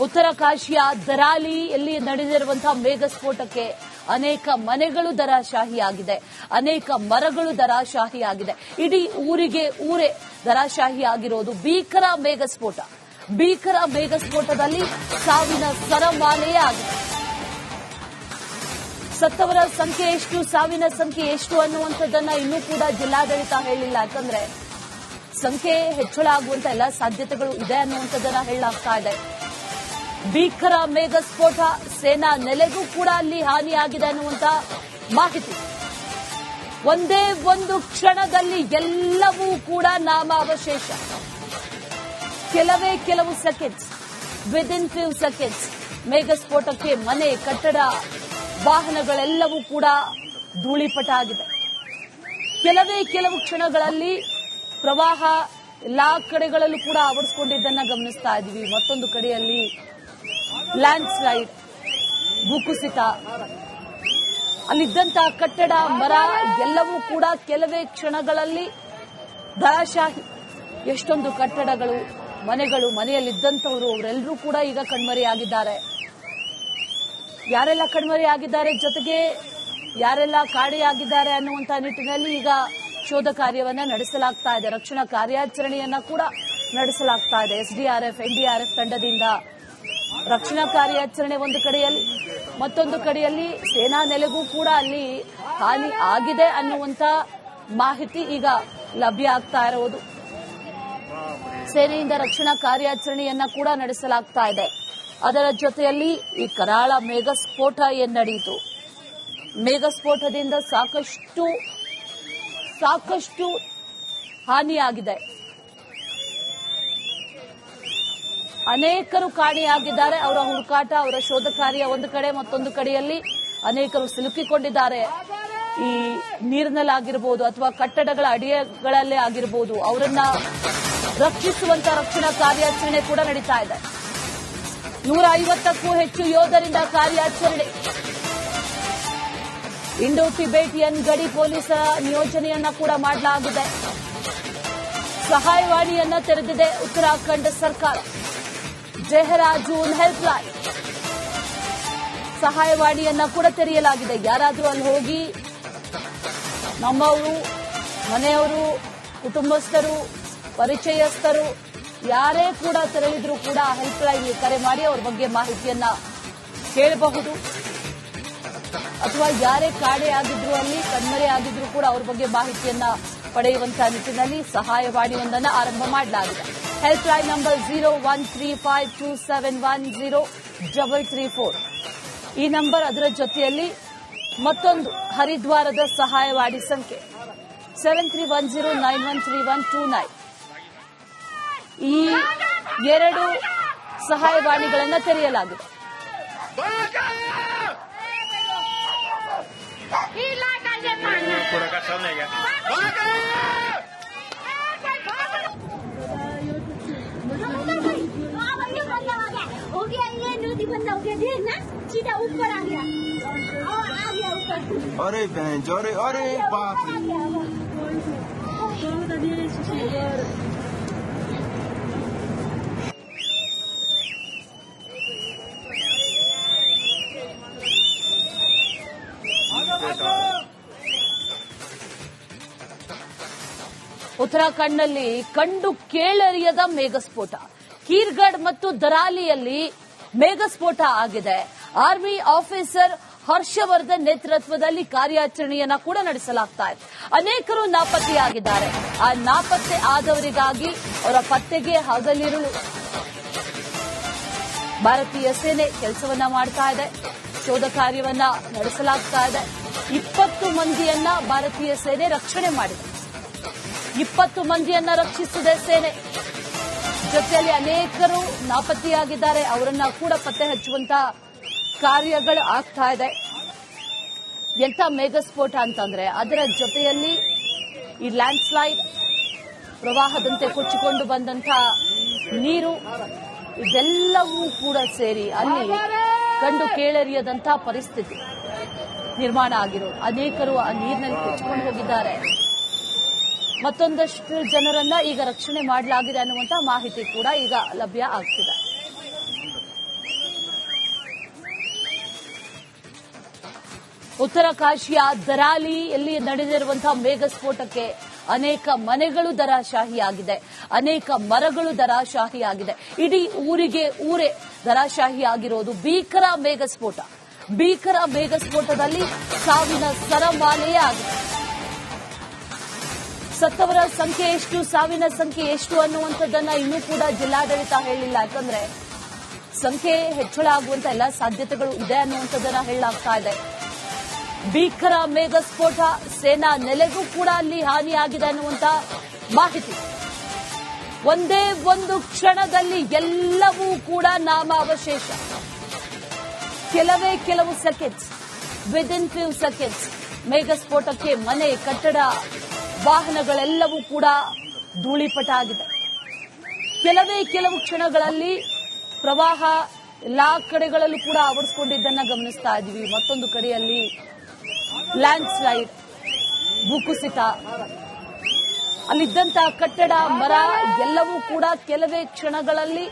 ಉತ್ತರ ಕಾಶಿಯ ದರಾಲಿಯಲ್ಲಿ ನಡೆದಿರುವಂತಹ ಮೇಘಸ್ಫೋಟಕ್ಕೆ ಅನೇಕ ಮನೆಗಳು ದರಾಶಾಹಿಯಾಗಿದೆ, ಅನೇಕ ಮರಗಳು ದರಾಶಾಹಿಯಾಗಿದೆ. ಇಡೀ ಊರೇ ದರಾಶಾಹಿಯಾಗಿರೋದು ಭೀಕರ ಮೇಘಸ್ಫೋಟದಲ್ಲಿ ಸಾವಿನ ಸರಮಾಲೆಯೇ ಆಗಿದೆ. ಸತ್ತವರ ಸಂಖ್ಯೆ ಎಷ್ಟು, ಸಾವಿನ ಸಂಖ್ಯೆ ಎಷ್ಟು ಅನ್ನುವಂಥದ್ದನ್ನ ಇನ್ನೂ ಕೂಡ ಜಿಲ್ಲಾಡಳಿತ ಹೇಳಿಲ್ಲ. ಯಾಕಂದ್ರೆ ಸಂಖ್ಯೆ ಹೆಚ್ಚಳ ಆಗುವಂತ ಎಲ್ಲ ಸಾಧ್ಯತೆಗಳು ಇದೆ ಅನ್ನುವಂಥದ್ದನ್ನ ಹೇಳಲಾಗ್ತಾ ಇದೆ. ಭೀಕರ ಮೇಘಸ್ಫೋಟ, ಸೇನಾ ನೆಲೆಗೂ ಕೂಡ ಅಲ್ಲಿ ಹಾನಿಯಾಗಿದೆ ಅನ್ನುವಂತ ಮಾಹಿತಿ. ಒಂದೇ ಒಂದು ಕ್ಷಣದಲ್ಲಿ ಎಲ್ಲವೂ ಕೂಡ ನಾಮಾವಶೇಷ. ಕೆಲವು ಸೆಕೆಂಡ್ಸ್, ವಿದಿನ್ ಫ್ಯೂ ಸೆಕೆಂಡ್ಸ್ ಮೇಘಸ್ಫೋಟಕ್ಕೆ ಮನೆ, ಕಟ್ಟಡ, ವಾಹನಗಳೆಲ್ಲವೂ ಕೂಡ ಧೂಳಿಪಟ ಆಗಿದೆ. ಕೆಲವು ಕ್ಷಣಗಳಲ್ಲಿ ಪ್ರವಾಹ ಎಲ್ಲಾ ಕಡೆಗಳಲ್ಲೂ ಕೂಡ ಆವರಿಸಿಕೊಂಡಿದ್ದನ್ನ ಗಮನಿಸ್ತಾ ಇದ್ದೀವಿ. ಮತ್ತೊಂದು ಕಡೆಯಲ್ಲಿ ಲ್ಯಾಂಡ್ ಸ್ಲೈಡ್, ಭೂಕುಸಿತ, ಅಲ್ಲಿದ್ದಂತಹ ಕಟ್ಟಡ, ಮರ ಎಲ್ಲವೂ ಕೂಡ ಕೆಲವೇ ಕ್ಷಣಗಳಲ್ಲಿ ದರಾಶಾಹಿ. ಎಷ್ಟೊಂದು ಕಟ್ಟಡಗಳು, ಮನೆಗಳು, ಮನೆಯಲ್ಲಿದ್ದಂಥವರು ಅವರೆಲ್ಲರೂ ಕೂಡ ಈಗ ಕಣ್ಮರೆಯಾಗಿದ್ದಾರೆ. ಯಾರೆಲ್ಲ ಕಣ್ಮರೆಯಾಗಿದ್ದಾರೆ, ಜೊತೆಗೆ ಯಾರೆಲ್ಲ ಕಾಣೆಯಾಗಿದ್ದಾರೆ ಅನ್ನುವಂತ ನಿಟ್ಟಿನಲ್ಲಿ ಈಗ ಶೋಧ ಕಾರ್ಯವನ್ನ ನಡೆಸಲಾಗ್ತಾ ಇದೆ. ರಕ್ಷಣಾ ಕಾರ್ಯಾಚರಣೆಯನ್ನ ಕೂಡ ನಡೆಸಲಾಗ್ತಾ ಇದೆ. ಎಸ್ಡಿಆರ್ಎಫ್, ಎನ್ಡಿಆರ್ಎಫ್ ತಂಡದಿಂದ ರಕ್ಷಣಾ ಕಾರ್ಯಾಚರಣೆ ಒಂದು ಕಡೆಯಲ್ಲಿ, ಮತ್ತೊಂದು ಕಡೆಯಲ್ಲಿ ಸೇನಾ ನೆಲೆಗೂ ಕೂಡ ಅಲ್ಲಿ ಹಾನಿ ಆಗಿದೆ ಅನ್ನುವಂತ ಮಾಹಿತಿ ಈಗ ಲಭ್ಯ ಆಗ್ತಾ ಇರುವುದು. ಸೇನೆಯಿಂದ ರಕ್ಷಣಾ ಕಾರ್ಯಾಚರಣೆಯನ್ನ ಕೂಡ ನಡೆಸಲಾಗ್ತಾ ಇದೆ. ಅದರ ಜೊತೆಯಲ್ಲಿ ಈ ಕರಾಳ ಮೇಘಸ್ಫೋಟ ಏನ್ ನಡೆಯಿತು, ಮೇಘಸ್ಫೋಟದಿಂದ ಸಾಕಷ್ಟು ಹಾನಿಯಾಗಿದೆ. ಅನೇಕರು ಕಾಣೆಯಾಗಿದ್ದಾರೆ. ಅವರ ಹುಡುಕಾಟ, ಅವರ ಶೋಧ ಕಾರ್ಯ ಒಂದು ಕಡೆ, ಮತ್ತೊಂದು ಕಡೆಯಲ್ಲಿ ಅನೇಕರು ಸಿಲುಕಿಕೊಂಡಿದ್ದಾರೆ. ಈ ನೀರಿನಲ್ಲಾಗಿರಬಹುದು ಅಥವಾ ಕಟ್ಟಡಗಳ ಅಡಿಗಳಲ್ಲೇ ಆಗಿರಬಹುದು, ಅವರನ್ನ ರಕ್ಷಿಸುವಂತ ರಕ್ಷಣಾ ಕಾರ್ಯಾಚರಣೆ ಕೂಡ ನಡೀತಾ ಇದೆ. 150ಕ್ಕೂ ಹೆಚ್ಚು ಯೋಧರಿಂದ ಕಾರ್ಯಾಚರಣೆ. ಇಂಡೋ ಟಿಬೇಟಿಯನ್ ಗಡಿ ಪೊಲೀಸರ ನಿಯೋಜನೆಯನ್ನ ಕೂಡ ಮಾಡಲಾಗಿದೆ. ಸಹಾಯವಾಣಿಯನ್ನ ತೆರೆದಿದೆ ಉತ್ತರಾಖಂಡ ಸರ್ಕಾರ. ಡೆಹ್ರಾಡೂನ್ ಹೆಲ್ಪ್ಲೈನ್ ಸಹಾಯವಾಣಿಯನ್ನ ಕೂಡ ತೆರೆಯಲಾಗಿದೆ. ಯಾರಾದರೂ ಅಲ್ಲಿ ಹೋಗಿ ನಮ್ಮವರು, ಮನೆಯವರು, ಕುಟುಂಬಸ್ಥರು, ಪರಿಚಯಸ್ಥರು ಯಾರೇ ಕೂಡ ತೆರಳಿದ್ರೂ ಕೂಡ ಹೆಲ್ಪ್ಲೈನ್ ಕರೆ ಮಾಡಿ ಅವ್ರ ಬಗ್ಗೆ ಮಾಹಿತಿಯನ್ನ ಕೇಳಬಹುದು. ಅಥವಾ ಯಾರೇ ಕಾಣೆಯಾಗಿದ್ರು, ಅಲ್ಲಿ ಕಣ್ಮರೆಯಾಗಿದ್ರು ಕೂಡ ಅವ್ರ ಬಗ್ಗೆ ಮಾಹಿತಿಯನ್ನ ಪಡೆಯುವಂತಹ ನಿಟ್ಟಿನಲ್ಲಿ ಸಹಾಯವಾಣಿಯೊಂದನ್ನು ಆರಂಭ ಮಾಡಲಾಗಿದೆ. ಹೆಲ್ಪ್ಲೈನ್ ನಂಬರ್ 0135271034 ಈ ನಂಬರ್. ಅದರ ಜೊತೆಯಲ್ಲಿ ಮತ್ತೊಂದು ಹರಿದ್ವಾರದ ಸಹಾಯವಾಣಿ ಸಂಖ್ಯೆ 7310913129. ಈ ಎರಡು ಸಹಾಯವಾಣಿಗಳನ್ನು ತೆರೆಯಲಾಗಿದೆ. अरे बहन, अरे बाप रे। ಉತ್ತರಾಖಂಡ್ನಲ್ಲಿ ಕಂಡು ಕೇಳರಿಯದ ಮೇಘಸ್ಫೋಟ. ಕೀರ್ಗಢ್ ಮತ್ತು ದರಾಲಿಯಲ್ಲಿ ಮೇಘಸ್ಫೋಟ ಆಗಿದೆ. ಆರ್ಮಿ ಆಫೀಸರ್ ಹರ್ಷವರ್ಧನ್ ನೇತೃತ್ವದಲ್ಲಿ ಕಾರ್ಯಾಚರಣೆಯನ್ನ ಕೂಡ ನಡೆಸಲಾಗ್ತಾ ಇದೆ. ಅನೇಕರು ನಾಪತ್ತೆಯಾಗಿದ್ದಾರೆ. ಆ ನಾಪತ್ತೆ ಆದವರಿಗಾಗಿ ಅವರ ಪತ್ತೆಗೆ ಹಗಲಿರುಳು ಭಾರತೀಯ ಸೇನೆ ಕೆಲಸವನ್ನ ಮಾಡ್ತಾ ಇದೆ. ಶೋಧ ಕಾರ್ಯವನ್ನ ನಡೆಸಲಾಗ್ತಾ ಇದೆ. 20 ಮಂದಿಯನ್ನ ಭಾರತೀಯ ಸೇನೆ ರಕ್ಷಣೆ ಮಾಡಿದೆ. 20 ಮಂದಿಯನ್ನ ರಕ್ಷಿಸಿದೆ ಸೇನೆ. ಜೊತೆಯಲ್ಲಿ ಅನೇಕರು ನಾಪತ್ತೆಯಾಗಿದ್ದಾರೆ. ಅವರನ್ನ ಕೂಡ ಪತ್ತೆ ಹಚ್ಚುವಂತ ಕಾರ್ಯಗಳು ಆಗ್ತಾ ಇದೆ. ಎಂಥ ಮೇಘಸ್ಫೋಟ ಅಂತಂದ್ರೆ ಅದರ ಜೊತೆಯಲ್ಲಿ ಈ ಲ್ಯಾಂಡ್ ಸ್ಲೈಡ್, ಪ್ರವಾಹದಂತೆ ಕೊಚ್ಚಿಕೊಂಡು ಬಂದಂತ ನೀರು, ಇದೆಲ್ಲವೂ ಕೂಡ ಸೇರಿ ಅಲ್ಲಿ ಕಂಡು ಕೇಳರಿಯದಂತ ಪರಿಸ್ಥಿತಿ ನಿರ್ಮಾಣ ಆಗಿರೋದು. ಅನೇಕರು ಆ ನೀರಿನಲ್ಲಿ ಕೊಚ್ಚಿಕೊಂಡು ಹೋಗಿದ್ದಾರೆ. ಮತ್ತೊಂದಷ್ಟು ಜನರನ್ನ ಈಗ ರಕ್ಷಣೆ ಮಾಡಲಾಗಿದೆ ಅನ್ನುವಂತ ಮಾಹಿತಿ ಕೂಡ ಈಗ ಲಭ್ಯ ಆಗ್ತಿದೆ. ಉತ್ತರ ಕಾಶಿಯ ದರಾಲಿಯಲ್ಲಿ ನಡೆದಿರುವಂತಹ ಮೇಘಸ್ಫೋಟಕ್ಕೆ ಅನೇಕ ಮನೆಗಳು ದರಾಶಾಹಿಯಾಗಿದೆ, ಅನೇಕ ಮರಗಳು ದರಾಶಾಹಿಯಾಗಿದೆ. ಇಡೀ ಊರೇ ದರಾಶಾಹಿಯಾಗಿರೋದು ಭೀಕರ ಮೇಘಸ್ಫೋಟದಲ್ಲಿ ಸಾವಿನ ಸರಮಾಲೆಯೇ ಆಗಿದೆ. ಸತ್ತವರ ಸಂಖ್ಯೆ ಎಷ್ಟು, ಸಾವಿನ ಸಂಖ್ಯೆ ಎಷ್ಟು ಅನ್ನುವಂಥದ್ದನ್ನ ಇನ್ನೂ ಕೂಡ ಜಿಲ್ಲಾಡಳಿತ ಹೇಳಿಲ್ಲ. ಯಾಕಂದ್ರೆ ಸಂಖ್ಯೆ ಹೆಚ್ಚಳ ಆಗುವಂತ ಎಲ್ಲ ಸಾಧ್ಯತೆಗಳು ಇದೆ ಅನ್ನುವಂಥದ್ದನ್ನ ಹೇಳಲಾಗ್ತಾ ಇದೆ. ಭೀಕರ ಮೇಘಸ್ಫೋಟ, ಸೇನಾ ನೆಲೆಗೂ ಕೂಡ ಅಲ್ಲಿ ಹಾನಿಯಾಗಿದೆ ಅನ್ನುವಂತ ಮಾಹಿತಿ. ಒಂದೇ ಒಂದು ಕ್ಷಣದಲ್ಲಿ ಎಲ್ಲವೂ ಕೂಡ ನಾಮಾವಶೇಷ. ಕೆಲವು ಸೆಕೆಂಡ್ಸ್, ವಿದಿನ್ ಫ್ಯೂ ಸೆಕೆಂಡ್ಸ್ ಮೇಘಸ್ಫೋಟಕ್ಕೆ ಮನೆ, ಕಟ್ಟಡ, ವಾಹನಗಳೆಲ್ಲವೂ ಕೂಡ ಧೂಳಿಪಟ ಆಗಿದೆ. ಕೆಲವು ಕ್ಷಣಗಳಲ್ಲಿ ಪ್ರವಾಹ ಎಲ್ಲಾ ಕಡೆಗಳಲ್ಲೂ ಕೂಡ ಆವರಿಸಿಕೊಂಡಿದ್ದನ್ನ ಗಮನಿಸ್ತಾ ಇದ್ದೀವಿ. ಮತ್ತೊಂದು ಕಡೆಯಲ್ಲಿ ಲ್ಯಾಂಡ್ ಸ್ಲೈಡ್, ಭೂಕುಸಿತ, ಅಲ್ಲಿದ್ದಂತಹ ಕಟ್ಟಡ, ಮರ ಎಲ್ಲವೂ ಕೂಡ ಕೆಲವೇ ಕ್ಷಣಗಳಲ್ಲಿ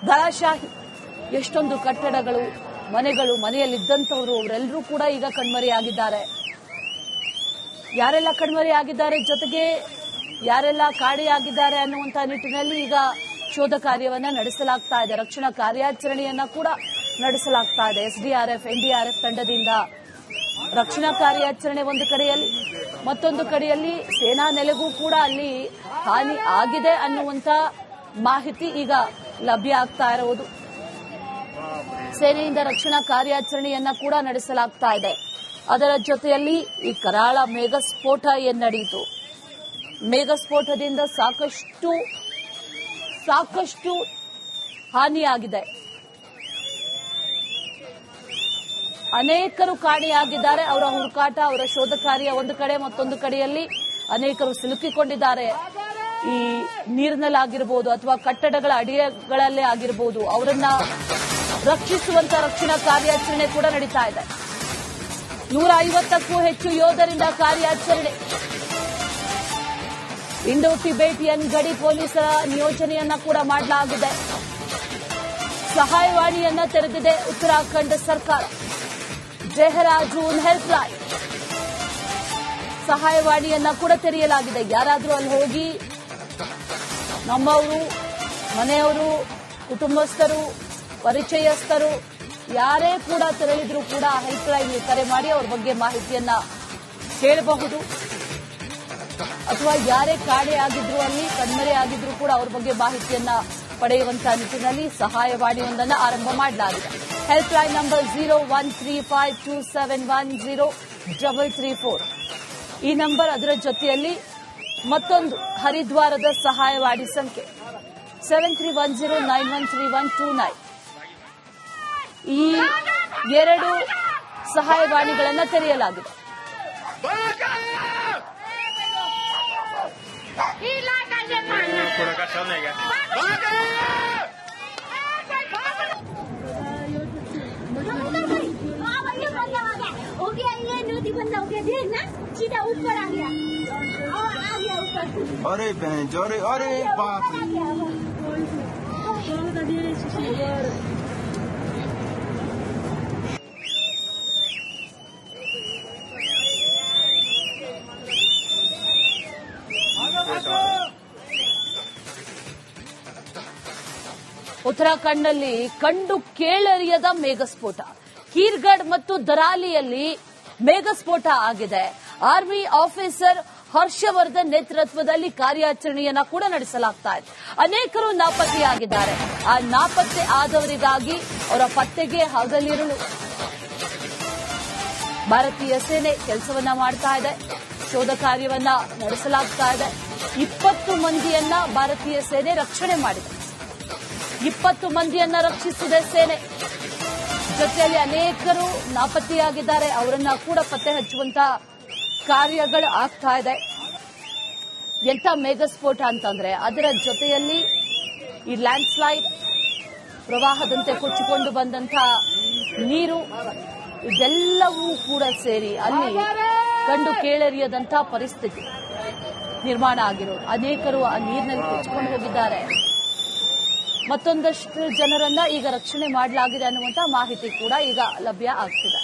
ದರಾಶಾಹಿ. ಎಷ್ಟೊಂದು ಕಟ್ಟಡಗಳು, ಮನೆಗಳು, ಮನೆಯಲ್ಲಿದ್ದಂಥವರು ಅವರೆಲ್ಲರೂ ಕೂಡ ಈಗ ಕಣ್ಮರೆಯಾಗಿದ್ದಾರೆ. ಯಾರೆಲ್ಲ ಕಣ್ಮರೆಯಾಗಿದ್ದಾರೆ, ಜೊತೆಗೆ ಯಾರೆಲ್ಲ ಕಾಣೆಯಾಗಿದ್ದಾರೆ ಅನ್ನುವಂತ ನಿಟ್ಟಿನಲ್ಲಿ ಈಗ ಶೋಧ ಕಾರ್ಯವನ್ನ ನಡೆಸಲಾಗ್ತಾ ಇದೆ. ರಕ್ಷಣಾ ಕಾರ್ಯಾಚರಣೆಯನ್ನ ಕೂಡ ನಡೆಸಲಾಗ್ತಾ ಇದೆ. ಎಸ್ಡಿಆರ್ಎಫ್, ಎನ್ಡಿಆರ್ಎಫ್ ತಂಡದಿಂದ ರಕ್ಷಣಾ ಕಾರ್ಯಾಚರಣೆ ಒಂದು ಕಡೆಯಲ್ಲಿ, ಮತ್ತೊಂದು ಕಡೆಯಲ್ಲಿ ಸೇನಾ ನೆಲೆಗೂ ಕೂಡ ಅಲ್ಲಿ ಹಾನಿ ಆಗಿದೆ ಅನ್ನುವಂತ ಮಾಹಿತಿ ಈಗ ಲಭ್ಯ ಆಗ್ತಾ ಇರುವುದು. ಸೇನೆಯಿಂದ ರಕ್ಷಣಾ ಕಾರ್ಯಾಚರಣೆಯನ್ನ ಕೂಡ ನಡೆಸಲಾಗ್ತಾ ಇದೆ. ಅದರ ಜೊತೆಯಲ್ಲಿ ಈ ಕರಾಳ ಮೇಘಸ್ಫೋಟ ಏನ್ ನಡೆಯಿತು, ಮೇಘಸ್ಫೋಟದಿಂದ ಸಾಕಷ್ಟು ಹಾನಿಯಾಗಿದೆ. ಅನೇಕರು ಕಾಣೆಯಾಗಿದ್ದಾರೆ. ಅವರ ಹುಡುಕಾಟ, ಅವರ ಶೋಧ ಕಾರ್ಯ ಒಂದು ಕಡೆ, ಮತ್ತೊಂದು ಕಡೆಯಲ್ಲಿ ಅನೇಕರು ಸಿಲುಕಿಕೊಂಡಿದ್ದಾರೆ. ಈ ನೀರಿನಲ್ಲಾಗಿರಬಹುದು ಅಥವಾ ಕಟ್ಟಡಗಳ ಅಡಿಗಳಲ್ಲೇ ಆಗಿರಬಹುದು, ಅವರನ್ನ ರಕ್ಷಿಸುವಂತ ರಕ್ಷಣಾ ಕಾರ್ಯಾಚರಣೆ ಕೂಡ ನಡೀತಾ ಇದೆ. 150ಕ್ಕೂ ಹೆಚ್ಚು ಯೋಧರಿಂದ ಕಾರ್ಯಾಚರಣೆ. ಇಂಡೋ ಟಿಬೇಟಿಯನ್ ಗಡಿ ಪೊಲೀಸರ ನಿಯೋಜನೆಯನ್ನ ಕೂಡ ಮಾಡಲಾಗಿದೆ. ಸಹಾಯವಾಣಿಯನ್ನ ತೆರೆದಿದೆ ಉತ್ತರಾಖಂಡ ಸರ್ಕಾರ. ಡೆಹ್ರಾಡೂನ್ ಹೆಲ್ಪ್ಲೈನ್ ಸಹಾಯವಾಣಿಯನ್ನ ಕೂಡ ತೆರೆಯಲಾಗಿದೆ. ಯಾರಾದರೂ ಅಲ್ಲಿ ಹೋಗಿ ನಮ್ಮವರು, ಮನೆಯವರು, ಕುಟುಂಬಸ್ಥರು, ಪರಿಚಯಸ್ಥರು ಯಾರೇ ಕೂಡ ತೆರಳಿದ್ರು ಕೂಡ ಹೆಲ್ಪ್ಲೈನ್ ಕರೆ ಮಾಡಿ ಅವರ ಬಗ್ಗೆ ಮಾಹಿತಿಯನ್ನ ಕೇಳಬಹುದು. ಅಥವಾ ಯಾರೇ ಕಾಣೆಯಾಗಿದ್ರು, ಅಲ್ಲಿ ಕಣ್ಮರೆಯಾಗಿದ್ರು ಕೂಡ ಅವ್ರ ಬಗ್ಗೆ ಮಾಹಿತಿಯನ್ನ ಪಡೆಯುವಂತಹ ನಿಟ್ಟಿನಲ್ಲಿ ಸಹಾಯವಾಣಿಯೊಂದನ್ನು ಆರಂಭ ಮಾಡಲಾಗಿದೆ. ಹೆಲ್ಪ್ಲೈನ್ ನಂಬರ್ 0135271034 ಈ ನಂಬರ್. ಅದರ ಜೊತೆಯಲ್ಲಿ ಮತ್ತೊಂದು ಹರಿದ್ವಾರದ ಸಹಾಯವಾಣಿ ಸಂಖ್ಯೆ 7310913129. ಈ ಎರಡು ಸಹಾಯವಾಣಿಗಳನ್ನು ತೆರೆಯಲಾಗಿದೆ. अरे बहन जोरे, अरे बाप रे। ಉತ್ತರಾಖಂಡ್ನಲ್ಲಿ ಕಂಡು ಕೇಳರಿಯದ ಮೇಘಸ್ಫೋಟ. ಕೀರ್ಗಢ್ ಮತ್ತು ದರಾಲಿಯಲ್ಲಿ ಮೇಘಸ್ಫೋಟ ಆಗಿದೆ. ಆರ್ಮಿ ಆಫೀಸರ್ ಹರ್ಷವರ್ಧನ್ ನೇತೃತ್ವದಲ್ಲಿ ಕಾರ್ಯಾಚರಣೆಯನ್ನ ಕೂಡ ನಡೆಸಲಾಗ್ತಾ ಇದೆ. ಅನೇಕರು ನಾಪತ್ತೆಯಾಗಿದ್ದಾರೆ. ಆ ನಾಪತ್ತೆ ಆದವರಿಗಾಗಿ ಅವರ ಪತ್ತೆಗೆ ಹಗಲಿರುಳು ಭಾರತೀಯ ಸೇನೆ ಕೆಲಸವನ್ನ ಮಾಡ್ತಾ ಇದೆ. ಶೋಧ ಕಾರ್ಯವನ್ನ ನಡೆಸಲಾಗ್ತಾ ಇದೆ. 20 ಮಂದಿಯನ್ನ ಭಾರತೀಯ ಸೇನೆ ರಕ್ಷಣೆ ಮಾಡಿದೆ. 20 ಮಂದಿಯನ್ನ ರಕ್ಷಿಸಿದೆ ಸೇನೆ. ಜೊತೆಯಲ್ಲಿ ಅನೇಕರು ನಾಪತ್ತೆಯಾಗಿದ್ದಾರೆ. ಅವರನ್ನ ಕೂಡ ಪತ್ತೆ ಹಚ್ಚುವಂತ ಕಾರ್ಯಗಳು ಆಗ್ತಾ ಇದೆ. ಎಂಥ ಮೇಘಸ್ಫೋಟ ಅಂತಂದ್ರೆ ಅದರ ಜೊತೆಯಲ್ಲಿ ಈ ಲ್ಯಾಂಡ್ ಸ್ಲೈಡ್, ಪ್ರವಾಹದಂತೆ ಕೊಚ್ಚಿಕೊಂಡು ಬಂದಂತ ನೀರು, ಇದೆಲ್ಲವೂ ಕೂಡ ಸೇರಿ ಅಲ್ಲಿ ಕಂಡು ಕೇಳರಿಯದಂತ ಪರಿಸ್ಥಿತಿ ನಿರ್ಮಾಣ ಆಗಿರೋದು. ಅನೇಕರು ಆ ನೀರಿನಲ್ಲಿ ಕೊಚ್ಚಿಕೊಂಡು ಹೋಗಿದ್ದಾರೆ. ಮತ್ತೊಂದಷ್ಟು ಜನರನ್ನ ಈಗ ರಕ್ಷಣೆ ಮಾಡಲಾಗಿದೆ ಅನ್ನುವಂತ ಮಾಹಿತಿ ಕೂಡ ಈಗ ಲಭ್ಯ ಆಗ್ತಿದೆ.